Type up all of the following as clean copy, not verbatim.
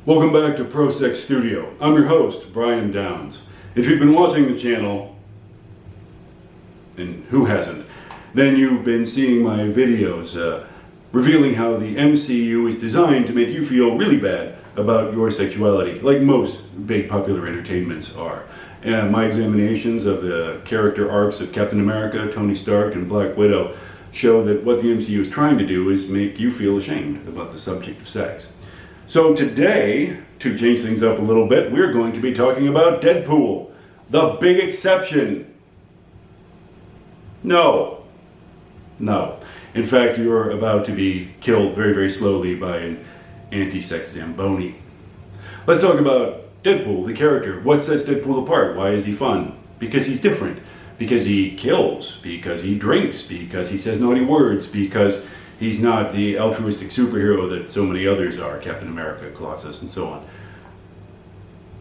Welcome back to Pro Sex Studio. I'm your host, Brian Downs. If you've been watching the channel, and who hasn't, then you've been seeing my videos revealing how the MCU is designed to make you feel really bad about your sexuality, like most big popular entertainments are. And my examinations of the character arcs of Captain America, Tony Stark, and Black Widow show that what the MCU is trying to do is make you feel ashamed about the subject of sex. So today, to change things up a little bit, we're going to be talking about Deadpool, the big exception. No. In fact, you're about to be killed very, very slowly by an anti-sex Zamboni. Let's talk about Deadpool, the character. What sets Deadpool apart? Why is he fun? Because he's different. Because he kills. Because he drinks. Because he says naughty words. Because he's not the altruistic superhero that so many others are, Captain America, Colossus, and so on.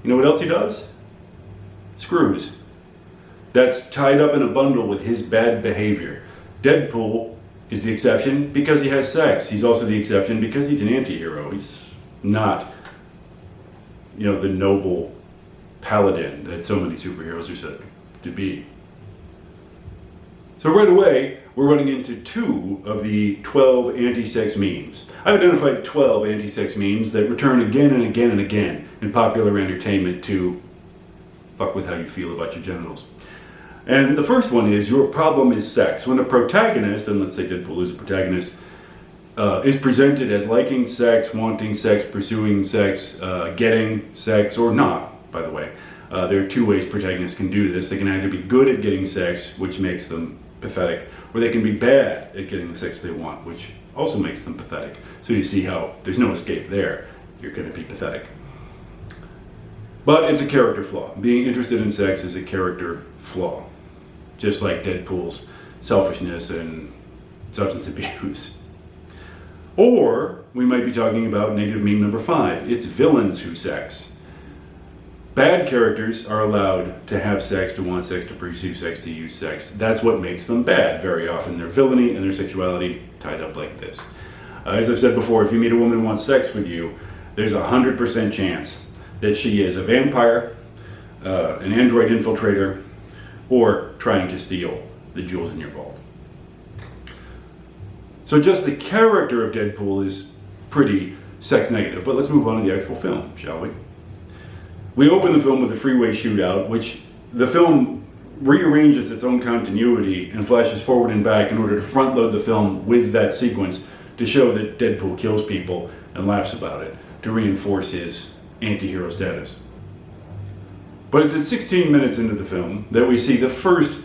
You know what else he does? Screws. That's tied up in a bundle with his bad behavior. Deadpool is the exception because he has sex. He's also the exception because he's an anti-hero. He's not, the noble paladin that so many superheroes are said to be. So right away, we're running into 2 of the 12 anti-sex memes. I've identified 12 anti-sex memes that return again and again and again in popular entertainment to fuck with how you feel about your genitals. And the first one is, your problem is sex. When a protagonist, and let's say Deadpool is a protagonist, is presented as liking sex, wanting sex, pursuing sex, getting sex, or not, by the way. There are 2 ways protagonists can do this. They can either be good at getting sex, which makes them pathetic, or they can be bad at getting the sex they want, which also makes them pathetic. So you see how there's no escape there. You're going to be pathetic. But it's a character flaw. Being interested in sex is a character flaw, just like Deadpool's selfishness and substance abuse. Or we might be talking about negative meme number 5. It's villains who sex. Bad characters are allowed to have sex, to want sex, to pursue sex, to use sex. That's what makes them bad very often. Their villainy and their sexuality tied up like this. As I've said before, if you meet a woman who wants sex with you, there's a 100% chance that she is a vampire, an android infiltrator, or trying to steal the jewels in your vault. So just the character of Deadpool is pretty sex negative, but let's move on to the actual film, shall we? We open the film with a freeway shootout, which the film rearranges its own continuity and flashes forward and back in order to front load the film with that sequence to show that Deadpool kills people and laughs about it, to reinforce his anti-hero status. But it's at 16 minutes into the film that we see the first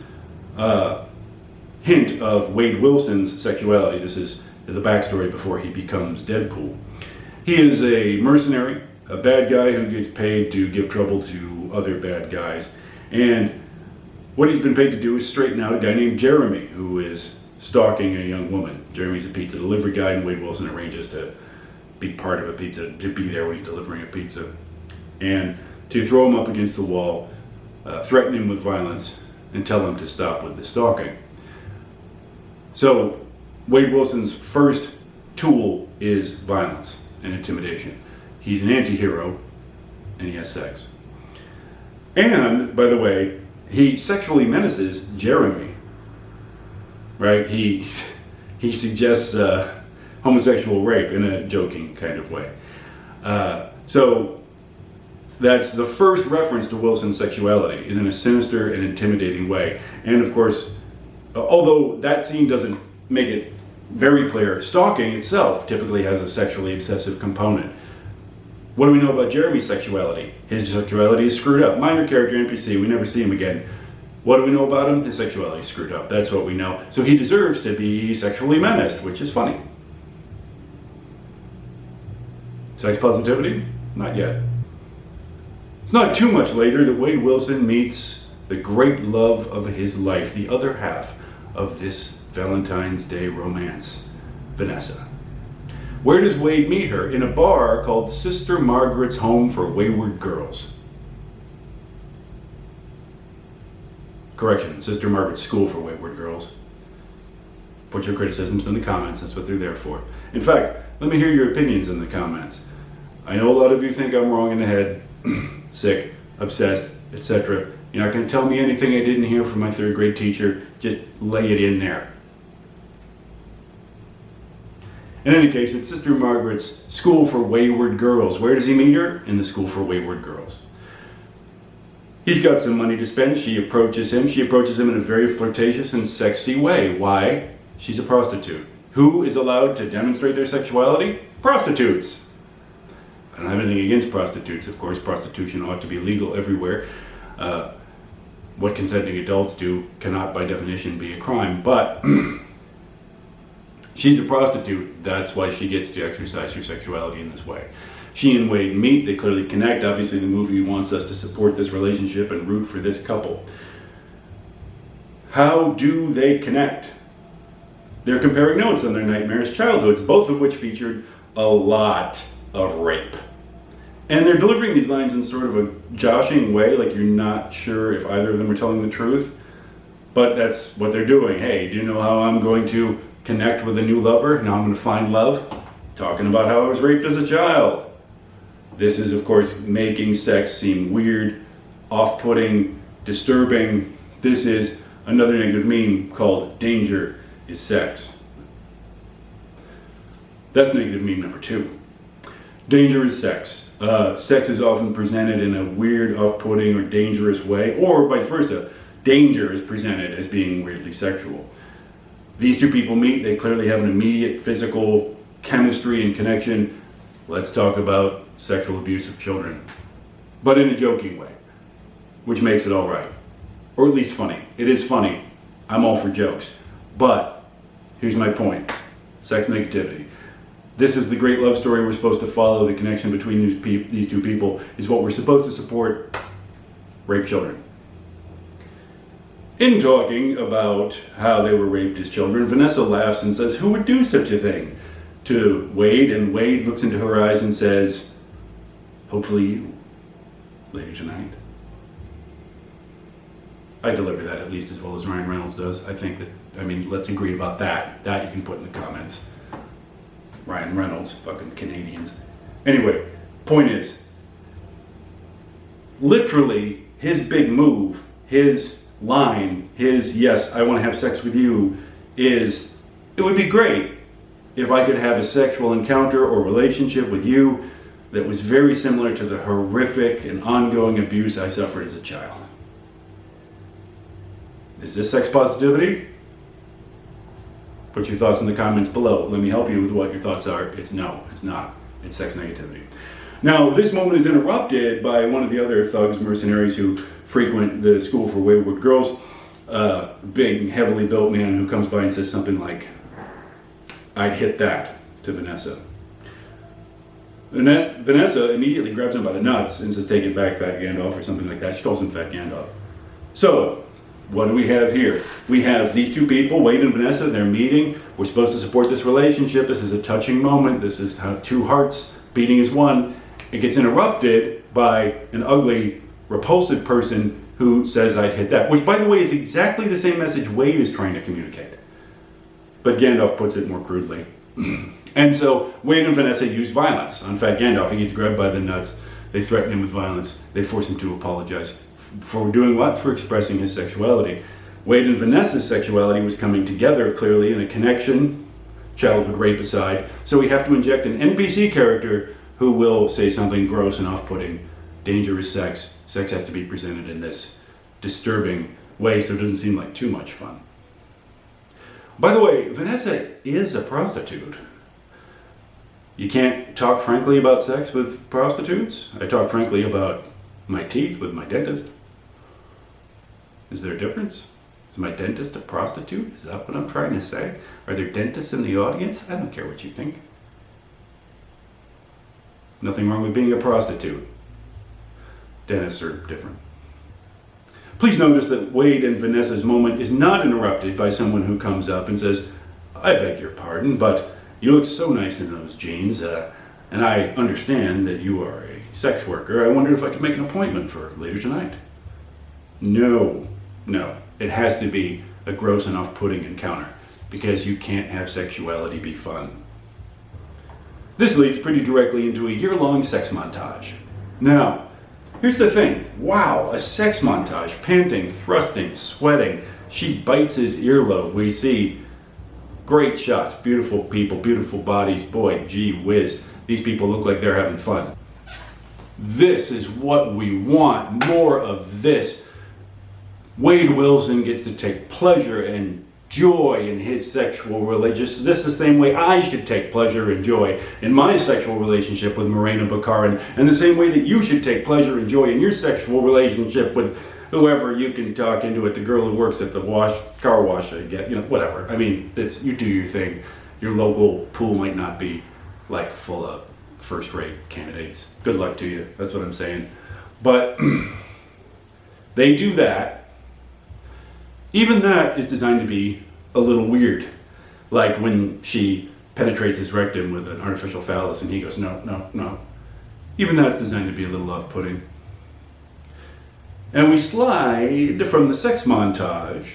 hint of Wade Wilson's sexuality. This is the backstory before he becomes Deadpool. He is a mercenary, a bad guy who gets paid to give trouble to other bad guys. And what he's been paid to do is straighten out a guy named Jeremy, who is stalking a young woman. Jeremy's a pizza delivery guy, and Wade Wilson arranges to be part of a pizza, to be there when he's delivering a pizza, and to throw him up against the wall, threaten him with violence, and tell him to stop with the stalking. So Wade Wilson's first tool is violence and intimidation. He's an anti-hero, and he has sex. And, by the way, he sexually menaces Jeremy, right? He suggests homosexual rape in a joking kind of way. So that's the first reference to Wilson's sexuality, is in a sinister and intimidating way. And, of course, although that scene doesn't make it very clear, stalking itself typically has a sexually obsessive component. What do we know about Jeremy's sexuality? His sexuality is screwed up. Minor character NPC, we never see him again. What do we know about him? His sexuality is screwed up. That's what we know. So he deserves to be sexually menaced, which is funny. Sex positivity? Not yet. It's not too much later that Wade Wilson meets the great love of his life, the other half of this Valentine's Day romance, Vanessa. Where does Wade meet her? In a bar called Sister Margaret's Home for Wayward Girls. Correction, Sister Margaret's School for Wayward Girls. Put your criticisms in the comments, that's what they're there for. In fact, let me hear your opinions in the comments. I know a lot of you think I'm wrong in the head, sick, obsessed, etc. You're not going to tell me anything I didn't hear from my third grade teacher. Just lay it in there. In any case, it's Sister Margaret's School for Wayward Girls. Where does he meet her? In the School for Wayward Girls. He's got some money to spend. She approaches him. She approaches him in a very flirtatious and sexy way. Why? She's a prostitute. Who is allowed to demonstrate their sexuality? Prostitutes. I don't have anything against prostitutes. Of course, prostitution ought to be legal everywhere. What consenting adults do cannot, by definition, be a crime. But she's a prostitute. That's why she gets to exercise her sexuality in this way. She and Wade meet. They clearly connect. Obviously, the movie wants us to support this relationship and root for this couple. How do they connect? They're comparing notes on their nightmarish childhoods, both of which featured a lot of rape. And they're delivering these lines in sort of a joshing way, like you're not sure if either of them are telling the truth. But that's what they're doing. Hey, do you know how I'm going to connect with a new lover? Now I'm going to find love. Talking about how I was raped as a child. This is, of course, making sex seem weird, off-putting, disturbing. This is another negative meme called Danger is Sex. That's negative meme number 2. Danger is sex. Sex is often presented in a weird, off-putting, or dangerous way, or vice versa. Danger is presented as being weirdly sexual. These two people meet. They clearly have an immediate physical chemistry and connection. Let's talk about sexual abuse of children. But in a joking way, which makes it all right. Or at least funny. It is funny. I'm all for jokes. But here's my point. Sex negativity. This is the great love story we're supposed to follow. The connection between these two people is what we're supposed to support. Rape children. In talking about how they were raped as children, Vanessa laughs and says, "Who would do such a thing?" to Wade, and Wade looks into her eyes and says, "Hopefully you, later tonight." I deliver that at least as well as Ryan Reynolds does. I think that, let's agree about that. That you can put in the comments. Ryan Reynolds, fucking Canadians. Anyway, point is, literally, his big move, his line, his "yes, I want to have sex with you," is, it would be great if I could have a sexual encounter or relationship with you that was very similar to the horrific and ongoing abuse I suffered as a child. Is this sex positivity? Put your thoughts in the comments below. Let me help you with what your thoughts are. It's no, it's not. It's sex negativity. Now, this moment is interrupted by one of the other thugs, mercenaries who frequent the School for Wayward Girls. Big, heavily built man who comes by and says something like, "I'd hit that," to Vanessa. Vanessa immediately grabs him by the nuts and says, "Take it back, Fat Gandalf," or something like that. She calls him Fat Gandalf. So, what do we have here? We have these two people, Wade and Vanessa, they're meeting. We're supposed to support this relationship. This is a touching moment. This is how two hearts beating as one. It gets interrupted by an ugly, repulsive person who says, "I'd hit that," which, by the way, is exactly the same message Wade is trying to communicate. But Gandalf puts it more crudely. And so Wade and Vanessa use violence on Fat Gandalf. He gets grabbed by the nuts. They threaten him with violence. They force him to apologize. For doing what? For expressing his sexuality. Wade and Vanessa's sexuality was coming together clearly in a connection, childhood rape aside. So we have to inject an NPC character who will say something gross and off-putting. Danger is sex. Sex has to be presented in this disturbing way so it doesn't seem like too much fun. By the way, Vanessa is a prostitute. You can't talk frankly about sex with prostitutes. I talk frankly about my teeth with my dentist. Is there a difference? Is my dentist a prostitute? Is that what I'm trying to say? Are there dentists in the audience? I don't care what you think. Nothing wrong with being a prostitute. Dentists are different. Please notice that Wade and Vanessa's moment is not interrupted by someone who comes up and says, "I beg your pardon, but you look so nice in those jeans, and I understand that you are a sex worker. I wondered if I could make an appointment for later tonight." No. It has to be a gross and off-putting encounter, because you can't have sexuality be fun. This leads pretty directly into a year-long sex montage. Now, here's the thing. Wow, a sex montage. Panting, thrusting, sweating. She bites his earlobe. We see great shots, beautiful people, beautiful bodies. Boy, gee whiz, these people look like they're having fun. This is what we want. More of this. Wade Wilson gets to take pleasure and joy in his sexual relationship. This is the same way I should take pleasure and joy in my sexual relationship with Morena Baccarin, and the same way that you should take pleasure and joy in your sexual relationship with whoever you can talk into it. The girl who works at the car wash, I get, whatever. I mean, you do your thing. Your local pool might not be like full of first-rate candidates. Good luck to you. That's what I'm saying. But they do that. Even that is designed to be a little weird. Like when she penetrates his rectum with an artificial phallus and he goes, no, no, no. Even that's designed to be a little off-putting. And we slide from the sex montage,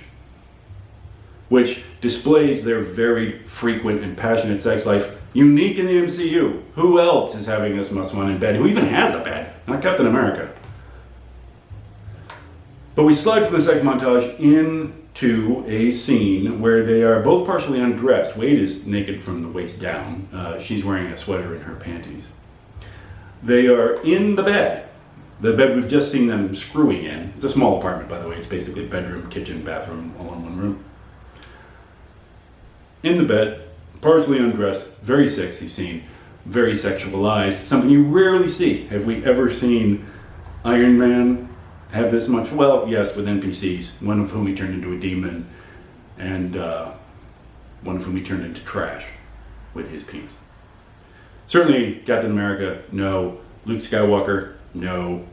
which displays their very frequent and passionate sex life, unique in the MCU. Who else is having this much fun in bed? Who even has a bed? Not Captain America. But we slide from the sex montage into a scene where they are both partially undressed. Wade is naked from the waist down. She's wearing a sweater and her panties. They are in the bed. The bed we've just seen them screwing in. It's a small apartment, by the way. It's basically bedroom, kitchen, bathroom, all in one room. In the bed, partially undressed, very sexy scene, very sexualized, something you rarely see. Have we ever seen Iron Man have this much? Well, yes, with NPCs, one of whom he turned into a demon, and one of whom he turned into trash with his penis. Certainly, Captain America, no. Luke Skywalker, no.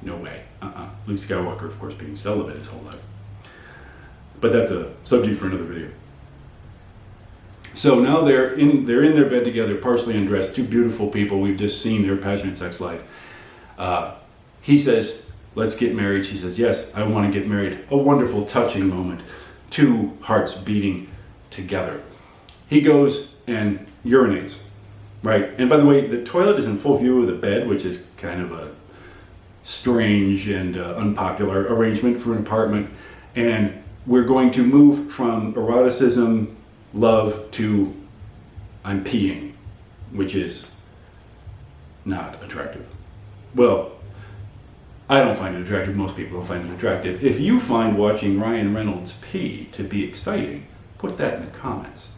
No way. Luke Skywalker, of course, being celibate his whole life. But that's a subject for another video. So now they're in their bed together, partially undressed, two beautiful people. We've just seen their passionate sex life. He says, let's get married. She says, yes, I want to get married. A wonderful, touching moment. Two hearts beating together. He goes and urinates, right? And by the way, the toilet is in full view of the bed, which is kind of a strange and unpopular arrangement for an apartment. And we're going to move from eroticism, love, to I'm peeing, which is not attractive. Well, I don't find it attractive. Most people don't find it attractive. If you find watching Ryan Reynolds pee to be exciting, put that in the comments.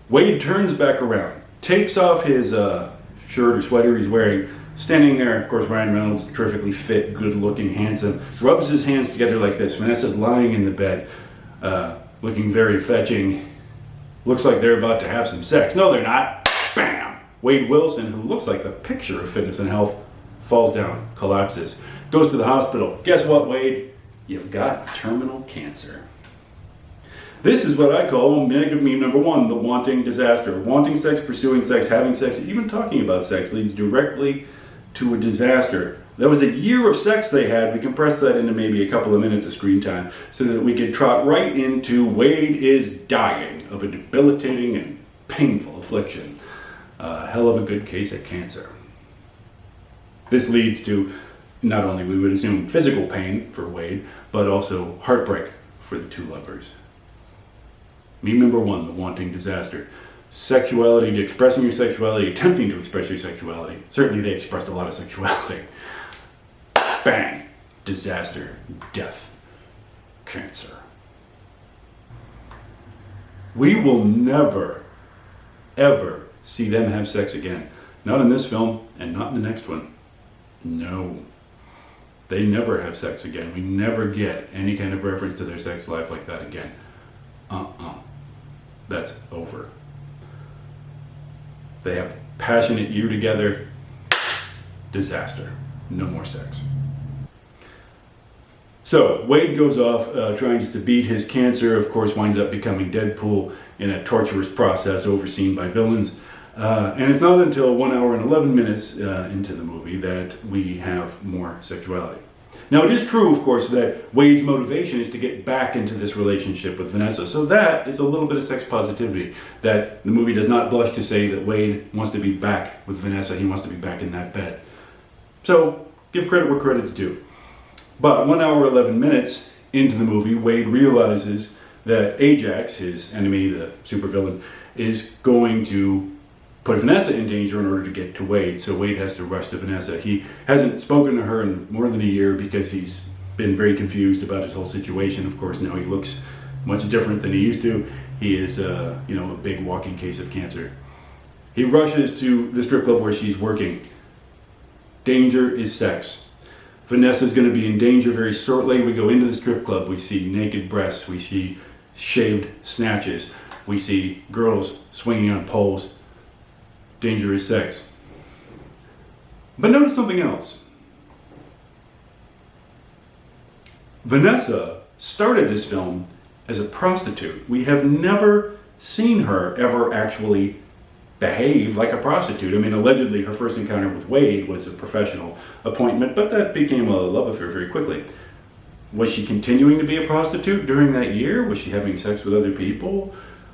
Wade turns back around, takes off his shirt or sweater he's wearing, standing there. Of course, Ryan Reynolds, terrifically fit, good-looking, handsome, rubs his hands together like this. Vanessa's lying in the bed, looking very fetching. Looks like they're about to have some sex. No, they're not. Bam! Wade Wilson, who looks like the picture of fitness and health, falls down, collapses, goes to the hospital. Guess what, Wade? You've got terminal cancer. This is what I call negative meme number one, the wanting disaster. Wanting sex, pursuing sex, having sex, even talking about sex leads directly to a disaster. That was a year of sex they had. We compressed that into maybe a couple of minutes of screen time so that we could trot right into Wade is dying of a debilitating and painful affliction. A hell of a good case of cancer. This leads to not only, we would assume, physical pain for Wade, but also heartbreak for the two lovers. Meme number one, the wanting disaster. Sexuality, expressing your sexuality, attempting to express your sexuality. Certainly they expressed a lot of sexuality. Bang! Disaster, death, cancer. We will never, ever see them have sex again. Not in this film, and not in the next one. No. They never have sex again. We never get any kind of reference to their sex life like that again. That's over. They have a passionate year together. Disaster. No more sex. So Wade goes off trying to beat his cancer, of course winds up becoming Deadpool in a torturous process overseen by villains. And it's not until 1 hour and 11 minutes into the movie that we have more sexuality. Now, it is true, of course, that Wade's motivation is to get back into this relationship with Vanessa. So that is a little bit of sex positivity, that the movie does not blush to say that Wade wants to be back with Vanessa. He wants to be back in that bed. So give credit where credit's due. But 1 hour, 11 minutes into the movie, Wade realizes that Ajax, his enemy, the supervillain, is going to put Vanessa in danger in order to get to Wade. So Wade has to rush to Vanessa. He hasn't spoken to her in more than a year because he's been very confused about his whole situation. Of course, now he looks much different than he used to. He is, a big walking case of cancer. He rushes to the strip club where she's working. Danger is sex. Vanessa's going to be in danger very shortly. We go into the strip club. We see naked breasts. We see shaved snatches. We see girls swinging on poles. Danger is sex. But notice something else. Vanessa started this film as a prostitute. We have never seen her ever actually behave like a prostitute. I mean, allegedly her first encounter with Wade was a professional appointment, but that became a love affair very quickly. Was she continuing to be a prostitute during that year? Was she having sex with other people?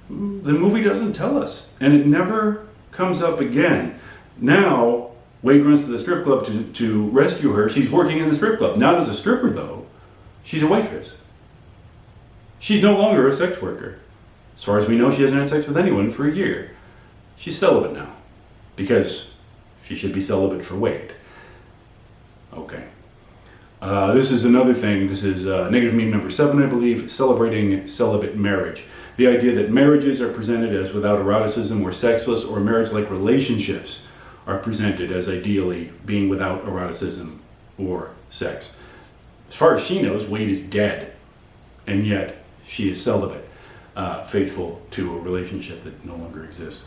The movie doesn't tell us, and it never comes up again. Now, Wade runs to the strip club to rescue her. She's working in the strip club. Not as a stripper, though. She's a waitress. She's no longer a sex worker. As far as we know, she hasn't had sex with anyone for a year. She's celibate now, because she should be celibate for Wade. Okay. This is another thing. This is negative meme number 7, I believe, celebrating celibate marriage. The idea that marriages are presented as without eroticism or sexless, or marriage-like relationships are presented as ideally being without eroticism or sex. As far as she knows, Wade is dead, and yet she is celibate, faithful to a relationship that no longer exists.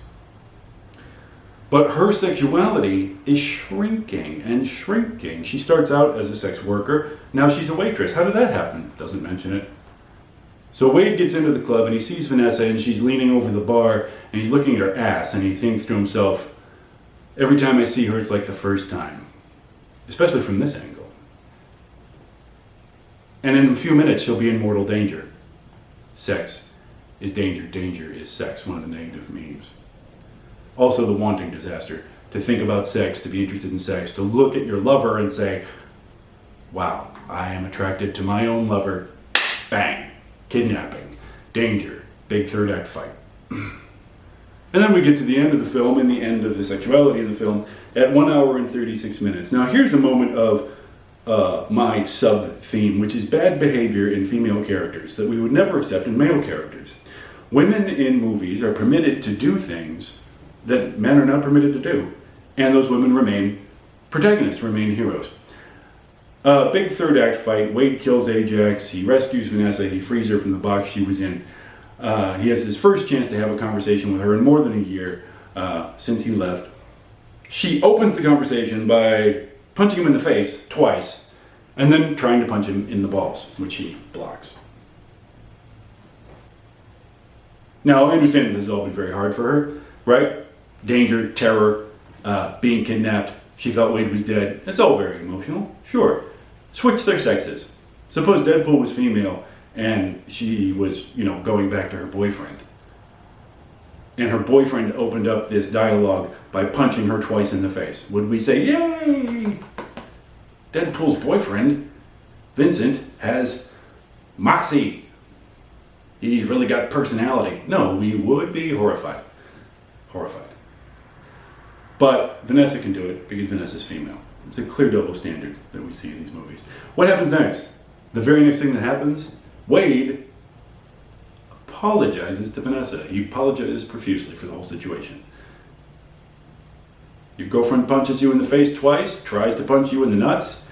But her sexuality is shrinking and shrinking. She starts out as a sex worker, now she's a waitress. How did that happen? Doesn't mention it. So Wade gets into the club and he sees Vanessa and she's leaning over the bar and he's looking at her ass and he thinks to himself, every time I see her it's like the first time, especially from this angle. And in a few minutes she'll be in mortal danger. Sex is danger, danger is sex, one of the negative memes. Also the wanting disaster, to think about sex, to be interested in sex, to look at your lover and say, wow, I am attracted to my own lover, bang. Kidnapping, danger, big third act fight. And then we get to the end of the film and the end of the sexuality of the film at 1 hour and 36 minutes. Now here's a moment of my sub-theme, which is bad behavior in female characters that we would never accept in male characters. Women in movies are permitted to do things that men are not permitted to do. And those women remain protagonists, remain heroes. Big third act fight. Wade kills Ajax. He rescues Vanessa. He frees her from the box she was in. He has his first chance to have a conversation with her in more than a year since he left. She opens the conversation by punching him in the face twice and then trying to punch him in the balls, which he blocks. Now, I understand that this has all been very hard for her, right? Danger, terror, being kidnapped. She felt Wade was dead. It's all very emotional, sure. Switch their sexes. Suppose Deadpool was female and she was, going back to her boyfriend. And her boyfriend opened up this dialogue by punching her twice in the face. Would we say, yay! Deadpool's boyfriend, Vincent, has moxie. He's really got personality. No, we would be horrified. Horrified. But Vanessa can do it because Vanessa's female. It's a clear double standard that we see in these movies. What happens next? The very next thing that happens, Wade apologizes to Vanessa. He apologizes profusely for the whole situation. Your girlfriend punches you in the face twice, tries to punch you in the nuts.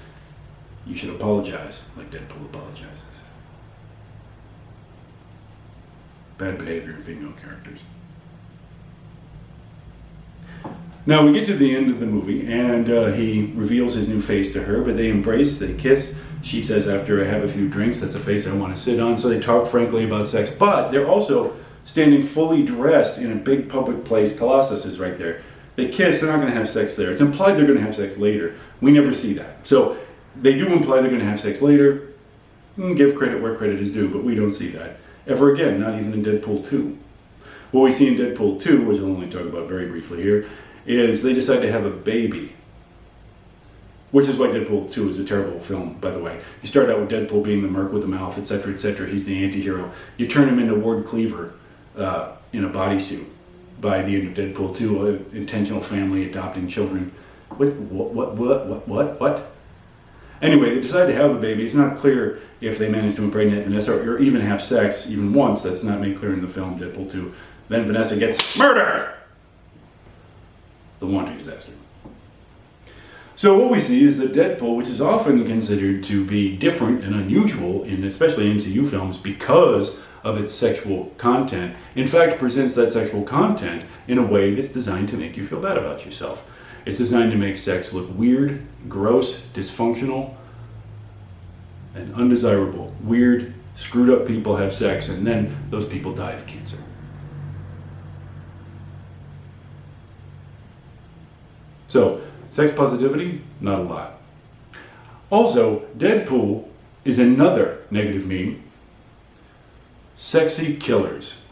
You should apologize like Deadpool apologizes. Bad behavior in female characters. Now we get to the end of the movie and he reveals his new face to her, but they embrace, they kiss. She says, after I have a few drinks, that's a face I want to sit on. So they talk frankly about sex, but they're also standing fully dressed in a big public place. Colossus is right there. They kiss, they're not going to have sex there. It's implied they're going to have sex later. We never see that. So They do imply they're going to have sex later. Give credit where credit is due, but we don't see that ever again, not even in Deadpool 2. What we see in Deadpool 2, which I'll only talk about very briefly here, is they decide to have a baby. Which is why Deadpool 2 is a terrible film, by the way. You start out with Deadpool being the merc with the mouth, etc., etc. He's the anti-hero. You turn him into Ward Cleaver in a bodysuit by the end of Deadpool 2. Intentional family, adopting children. What? Anyway, they decide to have a baby. It's not clear if they manage to impregnate Vanessa or even have sex even once. That's not made clear in the film Deadpool 2. Then Vanessa gets murdered! The wanting disaster. So what we see is that Deadpool, which is often considered to be different and unusual in especially MCU films because of its sexual content, in fact presents that sexual content in a way that's designed to make you feel bad about yourself. It's designed to make sex look weird, gross, dysfunctional, and undesirable. Weird, screwed up people have sex, and then those people die of cancer. So, sex positivity? Not a lot. Also, Deadpool is another negative meme. Sexy killers.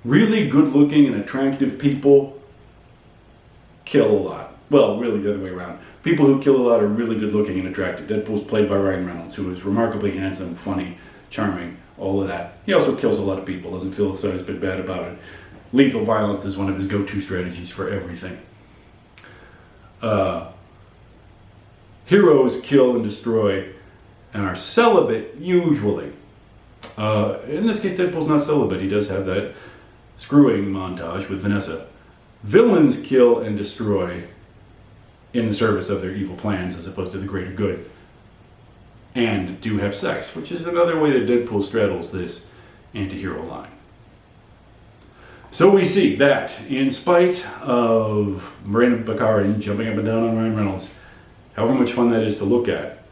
Really good looking and attractive people kill a lot. Well, really the other way around. People who kill a lot are really good looking and attractive. Deadpool's played by Ryan Reynolds, who is remarkably handsome, funny, charming, all of that. He also kills a lot of people, doesn't feel the slightest bit bad about it. Lethal violence is one of his go-to strategies for everything. Heroes kill and destroy and are celibate, usually. In this case, Deadpool's not celibate. He does have that screwing montage with Vanessa. Villains kill and destroy in the service of their evil plans as opposed to the greater good. And do have sex, which is another way that Deadpool straddles this anti-hero line. So we see that, in spite of Miranda Baccarin jumping up and down on Ryan Reynolds, however much fun that is to look at,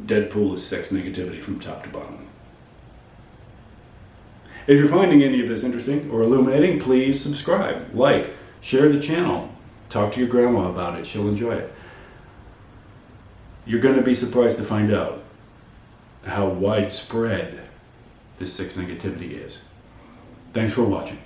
Deadpool is sex negativity from top to bottom. If you're finding any of this interesting or illuminating, please subscribe, like, share the channel, talk to your grandma about it, she'll enjoy it. You're going to be surprised to find out how widespread this sex negativity is. Thanks for watching.